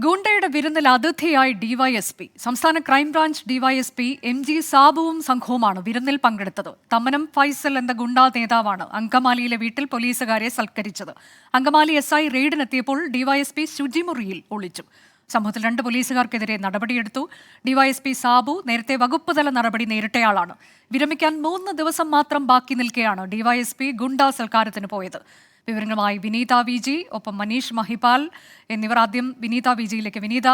ഗുണ്ടയുടെ വിരുന്നിൽ അതിഥിയായി ഡിവൈഎസ്പി. സംസ്ഥാന ക്രൈംബ്രാഞ്ച് ഡിവൈഎസ്പി MG സാബുവും സംഘവുമാണ് വിരുന്നിൽ പങ്കെടുത്തത്. തമ്മനം ഫൈസൽ എന്ന ഗുണ്ടാ നേതാവാണ് അങ്കമാലിയിലെ വീട്ടിൽ പോലീസുകാരെ സൽക്കരിച്ചത്. അങ്കമാലി SI റെയ്ഡിനെത്തിയപ്പോൾ ഡിവൈഎസ്പി ശുചിമുറിയിൽ ഒളിച്ചു. സംഭവത്തിൽ 2 പോലീസുകാർക്കെതിരെ നടപടിയെടുത്തു. ഡിവൈഎസ്പി സാബു നേരത്തെ വകുപ്പ് തല നടപടി നേരിട്ടയാളാണ്. വിരമിക്കാൻ 3 ദിവസം മാത്രം ബാക്കി നിൽക്കെയാണ് ഡിവൈഎസ്പി ഗുണ്ടാ സൽക്കാരത്തിന് പോയത്. വിവരങ്ങളുമായി വിനീത VG, ഒപ്പം മനീഷ് മഹിപാൽ എന്നിവർ. ആദ്യം വിനീത VGയിലേക്ക്. വിനീത,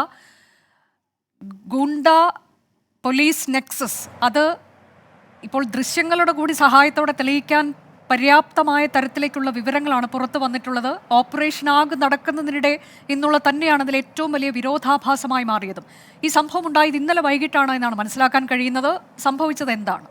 ഗുണ്ട പോലീസ് നെക്സസ് അത് ഇപ്പോൾ ദൃശ്യങ്ങളുടെ കൂടി സഹായത്തോടെ തെളിയിക്കാൻ പര്യാപ്തമായ തരത്തിലേക്കുള്ള വിവരങ്ങളാണ് പുറത്തു വന്നിട്ടുള്ളത്. ഓപ്പറേഷൻ ആഗ് നടക്കുന്നതിനിടെ ഇന്നുള്ള തന്നെയാണ് അതിൽ ഏറ്റവും വലിയ വിരോധാഭാസമായി മാറിയതും. ഈ സംഭവം ഉണ്ടായത് ഇന്നലെ വൈകിട്ടാണ് എന്നാണ് മനസ്സിലാക്കാൻ കഴിയുന്നത്. സംഭവിച്ചത് എന്താണ്?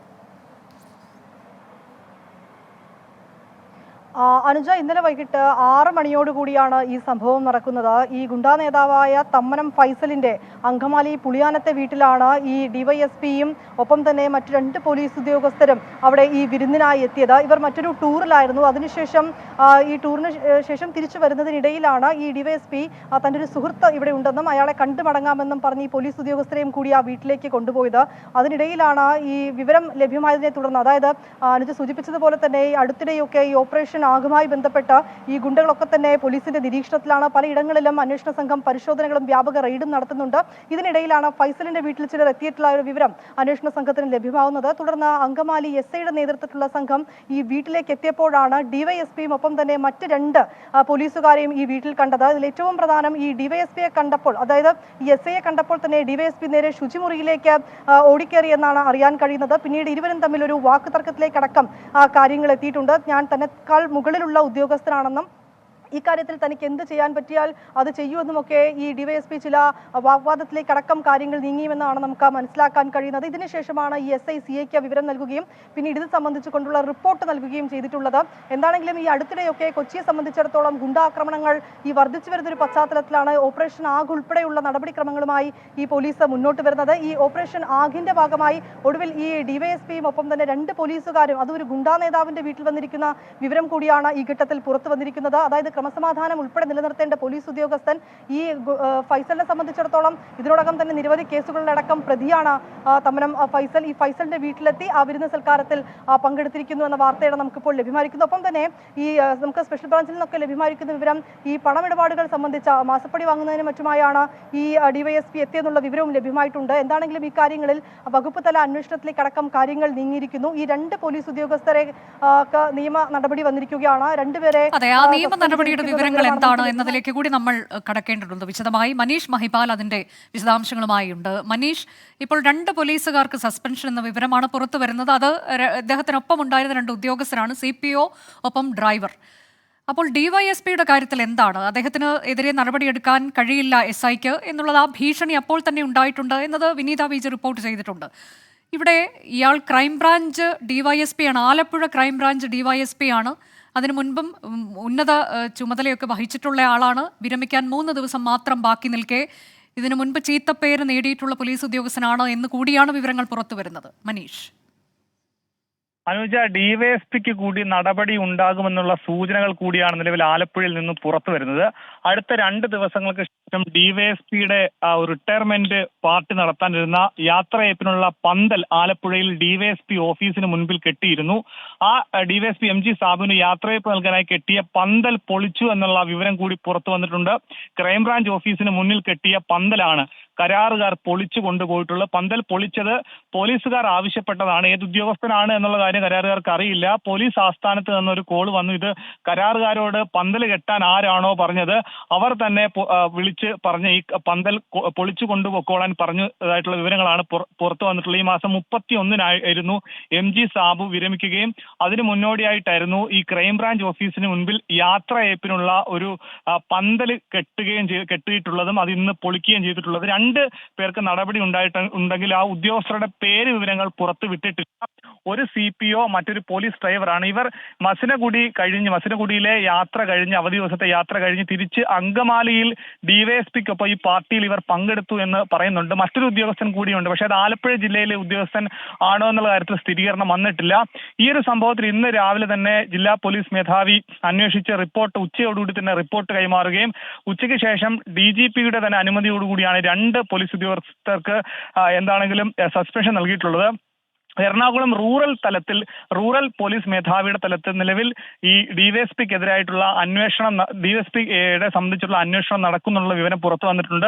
അനുജ, ഇന്നലെ വൈകിട്ട് 6 മണിയോടുകൂടിയാണ് ഈ സംഭവം നടക്കുന്നത്. ഈ ഗുണ്ടാ നേതാവായ തമ്മനം ഫൈസലിന്റെ അങ്കമാലി പുളിയാനത്തെ വീട്ടിലാണ് ഈ ഡിവൈഎസ്പിയും ഒപ്പം തന്നെ മറ്റു 2 പോലീസ് ഉദ്യോഗസ്ഥരും അവിടെ ഈ വിരുന്നിനായി എത്തിയത്. ഇവർ മറ്റൊരു ടൂറിലായിരുന്നു. അതിനുശേഷം ഈ ടൂറിന് ശേഷം തിരിച്ചു വരുന്നതിനിടയിലാണ് ഈ ഡിവൈഎസ്പി തൻ്റെ ഒരു സുഹൃത്ത് ഇവിടെ ഉണ്ടെന്നും അയാളെ കണ്ടു മടങ്ങാമെന്നും പറഞ്ഞ് ഈ പോലീസ് ഉദ്യോഗസ്ഥരെയും കൂടി ആ വീട്ടിലേക്ക് കൊണ്ടുപോയത്. അതിനിടയിലാണ് ഈ വിവരം ലഭ്യമായതിനെ തുടർന്ന്, അതായത് അനുജ സൂചിപ്പിച്ചതുപോലെ തന്നെ ഈ അടുത്തിടെയൊക്കെ ഈ ഓപ്പറേഷൻ ആഗുമായി ബന്ധപ്പെട്ട് ഈ ഗുണ്ടകളൊക്കെ തന്നെ പോലീസിന്റെ നിരീക്ഷണത്തിലാണ്. പലയിടങ്ങളിലും അന്വേഷണ സംഘം പരിശോധനകളും വ്യാപക റെയ്ഡും നടത്തുന്നുണ്ട്. ഇതിനിടയിലാണ് ഫൈസലിന്റെ വീട്ടിൽ ചിലർ എത്തിയിട്ടുള്ള ഒരു വിവരം അന്വേഷണ സംഘത്തിന് ലഭ്യമാവുന്നത്. തുടർന്ന് അങ്കമാലി SIയുടെ നേതൃത്വത്തിലുള്ള സംഘം ഈ വീട്ടിലേക്ക് എത്തിയപ്പോഴാണ് ഡിവൈഎസ്പിയും ഒപ്പം തന്നെ മറ്റ് 2 പോലീസുകാരെയും ഈ വീട്ടിൽ കണ്ടത്. ഇതിൽ ഏറ്റവും പ്രധാനം, ഈ ഡിവൈഎസ്പിയെ കണ്ടപ്പോൾ, അതായത് ഈ SIയെ കണ്ടപ്പോൾ തന്നെ ഡിവൈഎസ്പി നേരെ ശുചിമുറിയിലേക്ക് ഓടിക്കേറിയെന്നാണ് അറിയാൻ കഴിയുന്നത്. പിന്നീട് ഇരുവരും തമ്മിൽ ഒരു വാക്കുതർക്കത്തിലേക്കടക്കം കാര്യങ്ങൾ എത്തിയിട്ടുണ്ട്. ഞാൻ തന്നെക്കാൾ മുകളിലുള്ള ഉദ്യോഗസ്ഥനാണെന്നും ഇക്കാര്യത്തിൽ തനിക്ക് എന്ത് ചെയ്യാൻ പറ്റിയാൽ അത് ചെയ്യുമെന്നുമൊക്കെ ഈ ഡിവൈഎസ്പി ചില വാഗ്വാദത്തിലേക്കടക്കം കാര്യങ്ങൾ നീങ്ങിയുമെന്നാണ് നമുക്ക് മനസ്സിലാക്കാൻ കഴിയുന്നത്. ഇതിനുശേഷമാണ് ഈ SI CAക്ക് വിവരം നൽകുകയും പിന്നീട് ഇത് സംബന്ധിച്ചുകൊണ്ടുള്ള റിപ്പോർട്ട് നൽകുകയും ചെയ്തിട്ടുള്ളത്. എന്താണെങ്കിലും ഈ അടുത്തിടെയൊക്കെ കൊച്ചിയെ സംബന്ധിച്ചിടത്തോളം ഗുണ്ടാക്രമണങ്ങൾ ഈ വർദ്ധിച്ചു വരുന്നൊരു പശ്ചാത്തലത്തിലാണ് ഓപ്പറേഷൻ ആഗ് ഉൾപ്പെടെയുള്ള നടപടിക്രമങ്ങളുമായി ഈ പോലീസ് മുന്നോട്ട് വരുന്നത്. ഈ ഓപ്പറേഷൻ ആഗിന്റെ ഭാഗമായി ഒടുവിൽ ഈ ഡിവൈഎസ്പിയും ഒപ്പം തന്നെ 2 പോലീസുകാരും, അതൊരു ഗുണ്ടാ നേതാവിന്റെ വീട്ടിൽ വന്നിരിക്കുന്ന വിവരം കൂടിയാണ് ഈ ഘട്ടത്തിൽ പുറത്തു വന്നിരിക്കുന്നത്. അതായത് ക്രമസമാധാനം ഉൾപ്പെടെ നിലനിർത്തേണ്ട പോലീസ് ഉദ്യോഗസ്ഥൻ ഈ ഫൈസലിനെ സംബന്ധിച്ചിടത്തോളം ഇതിനോടകം തന്നെ നിരവധി കേസുകളിലടക്കം പ്രതിയാണ് തമ്മനം ഫൈസൽ. ഈ ഫൈസലിന്റെ വീട്ടിലെത്തി ആ വിരുന്ന് സൽക്കാരത്തിൽ പങ്കെടുത്തിരിക്കുന്നു എന്ന വാർത്തയാണ് നമുക്കിപ്പോൾ ലഭ്യമായിരിക്കുന്നത്. ഒപ്പം തന്നെ ഈ നമുക്ക് സ്പെഷ്യൽ ബ്രാഞ്ചിൽ നിന്നൊക്കെ ലഭ്യമായിരിക്കുന്ന വിവരം, ഈ പണമിടപാടുകൾ സംബന്ധിച്ച മാസപ്പടി വാങ്ങുന്നതിനും മറ്റുമായാണ് ഈ ഡിവൈഎസ്പി എത്തിയെന്നുള്ള വിവരവും ലഭ്യമായിട്ടുണ്ട്. എന്താണെങ്കിലും ഈ കാര്യങ്ങളിൽ വകുപ്പ് തല അന്വേഷണത്തിലേക്കടക്കം കാര്യങ്ങൾ നീങ്ങിയിരിക്കുന്നു. ഈ 2 പോലീസ് ഉദ്യോഗസ്ഥരെ നിയമ നടപടി വന്നിരിക്കുകയാണ്. 2 പേരെ നിയമ നടപടിയുടെ വിവരങ്ങൾ എന്താണ് എന്നതിലേക്ക് കൂടി നമ്മൾ കടക്കേണ്ടതുണ്ട് വിശദമായി. മനീഷ് മഹിപാൽ അതിന്റെ വിശദാംശങ്ങളുമായി ഉണ്ട്. മനീഷ്, ഇപ്പോൾ 2 പോലീസുകാർക്ക് സസ്പെൻഷൻ എന്ന വിവരമാണ് പുറത്തു വരുന്നത്. അത് അദ്ദേഹത്തിനൊപ്പം ഉണ്ടായിരുന്ന 2 ഉദ്യോഗസ്ഥരാണ്, CPO ഒപ്പം ഡ്രൈവർ. അപ്പോൾ ഡിവൈഎസ്പിയുടെ കാര്യത്തിൽ എന്താണ്? അദ്ദേഹത്തിന് എതിരെ നടപടിയെടുക്കാൻ കഴിയില്ല SIക്ക് എന്നുള്ളത്, ആ ഭീഷണി അപ്പോൾ തന്നെ ഉണ്ടായിട്ടുണ്ട് എന്നത് വിനീത VG റിപ്പോർട്ട് ചെയ്തിട്ടുണ്ട്. ഇവിടെ ഇയാൾ ക്രൈംബ്രാഞ്ച് DYSP ആണ്, ആലപ്പുഴ ക്രൈംബ്രാഞ്ച് DYSP ആണ്. അതിനു മുൻപും ഉന്നത ചുമതലയൊക്കെ വഹിച്ചിട്ടുള്ള ആളാണ്. വിരമിക്കാൻ 3 ദിവസം മാത്രം ബാക്കി നിൽക്കെ ഇതിനു മുൻപ് ചീത്തപ്പേര് നേടിയിട്ടുള്ള പോലീസ് ഉദ്യോഗസ്ഥനാണ് എന്ന് കൂടിയാണ് വിവരങ്ങൾ പുറത്തു വരുന്നത്. മനീഷ്. അനുജ, ഡിവൈഎസ്പിക്ക് കൂടി നടപടി ഉണ്ടാകുമെന്നുള്ള സൂചനകൾ കൂടിയാണ് നിലവിൽ ആലപ്പുഴയിൽ നിന്ന് പുറത്തു വരുന്നത്. അടുത്ത 2 ദിവസങ്ങൾക്ക് ശേഷം ഡിവൈഎസ്പിയുടെ റിട്ടയർമെന്റ് പാർട്ടി നടത്താനിരുന്ന യാത്രയപ്പിനുള്ള പന്തൽ ആലപ്പുഴയിൽ ഡിവൈഎസ്പി ഓഫീസിന് മുൻപിൽ കെട്ടിയിരുന്നു. ആ ഡിവൈഎസ്പി MG സാബുവിന് യാത്രയപ്പ് നൽകാനായി കെട്ടിയ പന്തൽ പൊളിച്ചു എന്നുള്ള വിവരം കൂടി പുറത്തു വന്നിട്ടുണ്ട്. ക്രൈംബ്രാഞ്ച് ഓഫീസിന് മുന്നിൽ കെട്ടിയ പന്തലാണ് കരാറുകാർ പൊളിച്ചു കൊണ്ടുപോയിട്ടുള്ളത്. പന്തൽ പൊളിച്ചത് പോലീസുകാർ ആവശ്യപ്പെട്ടതാണ്. ഏത് ഉദ്യോഗസ്ഥനാണ് എന്നുള്ള കാര്യം കരാറുകാർക്ക് അറിയില്ല. പോലീസ് ആസ്ഥാനത്ത് നിന്നൊരു കോൾ വന്നു. ഇത് കരാറുകാരോട് പന്തൽ കെട്ടാൻ ആരാണോ പറഞ്ഞത് അവർ തന്നെ വിളിച്ച് പറഞ്ഞ ഈ പന്തൽ പൊളിച്ചു കൊണ്ടുപോയിക്കോളാൻ പറഞ്ഞതായിട്ടുള്ള വിവരങ്ങളാണ് പുറത്തു വന്നിട്ടുള്ളത്. ഈ മാസം 31-നായിരുന്നു MG സാബു വിരമിക്കുകയും അതിന് മുന്നോടിയായിട്ടായിരുന്നു ഈ ക്രൈംബ്രാഞ്ച് ഓഫീസിന് മുൻപിൽ യാത്രയപ്പിനുള്ള ഒരു പന്തൽ കെട്ടിയിട്ടുള്ളതും അത് ഇന്ന് പൊളിക്കുകയും ചെയ്തിട്ടുള്ളത്. 2 പേർക്ക് നടപടി ഉണ്ടെങ്കിൽ ആ ഉദ്യോഗസ്ഥരുടെ പേര് വിവരങ്ങൾ പുറത്തു വിട്ടിട്ടില്ല. ഒരു CPO, മറ്റൊരു പോലീസ് ഡ്രൈവറാണ്. ഇവർ മസിനഗുഡിയിലെ യാത്ര കഴിഞ്ഞ്, അവധി ദിവസത്തെ യാത്ര കഴിഞ്ഞ് തിരിച്ച് അങ്കമാലിയിൽ ഡിവൈഎസ്പിക്കൊപ്പം ഈ പാർട്ടിയിൽ ഇവർ പങ്കെടുത്തു എന്ന് പറയുന്നുണ്ട്. മറ്റൊരു ഉദ്യോഗസ്ഥൻ കൂടിയുണ്ട്. പക്ഷേ അത് ആലപ്പുഴ ജില്ലയിലെ ഉദ്യോഗസ്ഥൻ ആണോ എന്നുള്ള കാര്യത്തിൽ സ്ഥിരീകരണം വന്നിട്ടില്ല. ഈ ഒരു സംഭവത്തിൽ ഇന്ന് രാവിലെ തന്നെ ജില്ലാ പോലീസ് മേധാവി അന്വേഷിച്ച് റിപ്പോർട്ട് ഉച്ചയോടുകൂടി തന്നെ റിപ്പോർട്ട് കൈമാറുകയും ഉച്ചയ്ക്ക് ശേഷം DGPയുടെ തന്നെ അനുമതിയോടുകൂടിയാണ് 2 പോലീസ് ഉദ്യോഗസ്ഥർക്ക് എന്താണെങ്കിലും സസ്പെൻഷൻ നൽകിയിട്ടുള്ളത്. എറണാകുളം റൂറൽ പോലീസ് മേധാവിയുടെ തലത്തിൽ നിലവിൽ ഈ ഡിവൈഎസ്പിക്കെതിരായിട്ടുള്ള ഡിവൈഎസ്പിയുടെ സംബന്ധിച്ചുള്ള അന്വേഷണം നടക്കുന്നുള്ള വിവരം പുറത്തു വന്നിട്ടുണ്ട്.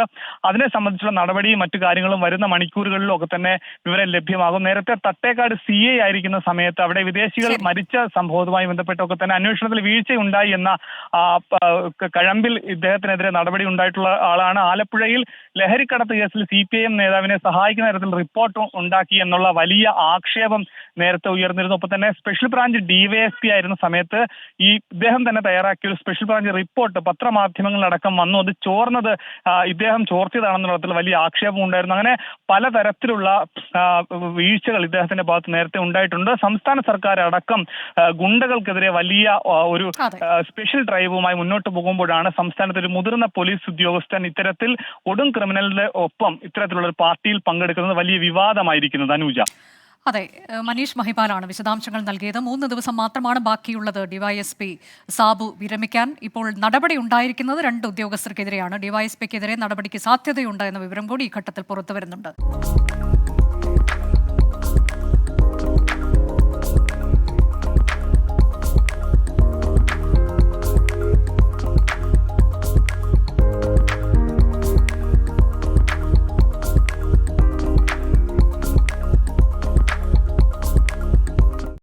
അതിനെ സംബന്ധിച്ചുള്ള നടപടിയും മറ്റു കാര്യങ്ങളും വരുന്ന മണിക്കൂറുകളിലും ഒക്കെ തന്നെ വിവരം ലഭ്യമാകും. നേരത്തെ തട്ടേക്കാട് CA ആയിരിക്കുന്ന സമയത്ത് അവിടെ വിദേശികൾ മരിച്ച സംഭവവുമായി ബന്ധപ്പെട്ടൊക്കെ തന്നെ അന്വേഷണത്തിൽ വീഴ്ചയുണ്ടായി എന്ന കഴമ്പിൽ ഇദ്ദേഹത്തിനെതിരെ നടപടി ഉണ്ടായിട്ടുള്ള ആളാണ്. ആലപ്പുഴയിൽ ലഹരിക്കടത്ത് കേസിൽ CPIM നേതാവിനെ സഹായിക്കുന്ന തരത്തിൽ റിപ്പോർട്ട് ഉണ്ടാക്കി എന്നുള്ള വലിയ ആക്ഷേപം നേരത്തെ ഉയർന്നിരുന്നു. ഒപ്പം തന്നെ സ്പെഷ്യൽ ബ്രാഞ്ച് DYSP ആയിരുന്ന സമയത്ത് ഇദ്ദേഹം തന്നെ തയ്യാറാക്കിയ ഒരു സ്പെഷ്യൽ ബ്രാഞ്ച് റിപ്പോർട്ട് പത്രമാധ്യമങ്ങളിലടക്കം വന്നു. അത് ചോർന്നത് ഇദ്ദേഹം ചോർത്തിയതാണെന്നുള്ള തരത്തിൽ വലിയ ആക്ഷേപം ഉണ്ടായിരുന്നു. അങ്ങനെ പലതരത്തിലുള്ള വീഴ്ചകൾ ഇദ്ദേഹത്തിന്റെ ഭാഗത്ത് നേരത്തെ ഉണ്ടായിട്ടുണ്ട്. സംസ്ഥാന സർക്കാർ അടക്കം ഗുണ്ടകൾക്കെതിരെ വലിയ ഒരു സ്പെഷ്യൽ ഡ്രൈവുമായി മുന്നോട്ട് പോകുമ്പോഴാണ് സംസ്ഥാനത്ത് ഒരു മുതിർന്ന പോലീസ് ഉദ്യോഗസ്ഥൻ ഇത്തരത്തിൽ കൊടും ക്രിമിനലിന്റെ ഒപ്പം ഇത്തരത്തിലുള്ള ഒരു പാർട്ടിയിൽ പങ്കെടുക്കുന്നത് വലിയ വിവാദമായിരിക്കുന്നത്. അനുജ. അതെ, മനീഷ് മഹിപാലാണ് വിശദാംശങ്ങൾ നൽകിയത്. 3 ദിവസം മാത്രമാണ് ബാക്കിയുള്ളത് DYSP സാബു വിരമിക്കാൻ. ഇപ്പോൾ നടപടി ഉണ്ടായിരിക്കുന്നത് 2 ഉദ്യോഗസ്ഥർക്കെതിരെയാണ്. DYSPക്കെതിരെ നടപടിക്ക് സാധ്യതയുണ്ട് എന്ന വിവരം കൂടി ഈ ഘട്ടത്തിൽ പുറത്തു വരുന്നുണ്ട്.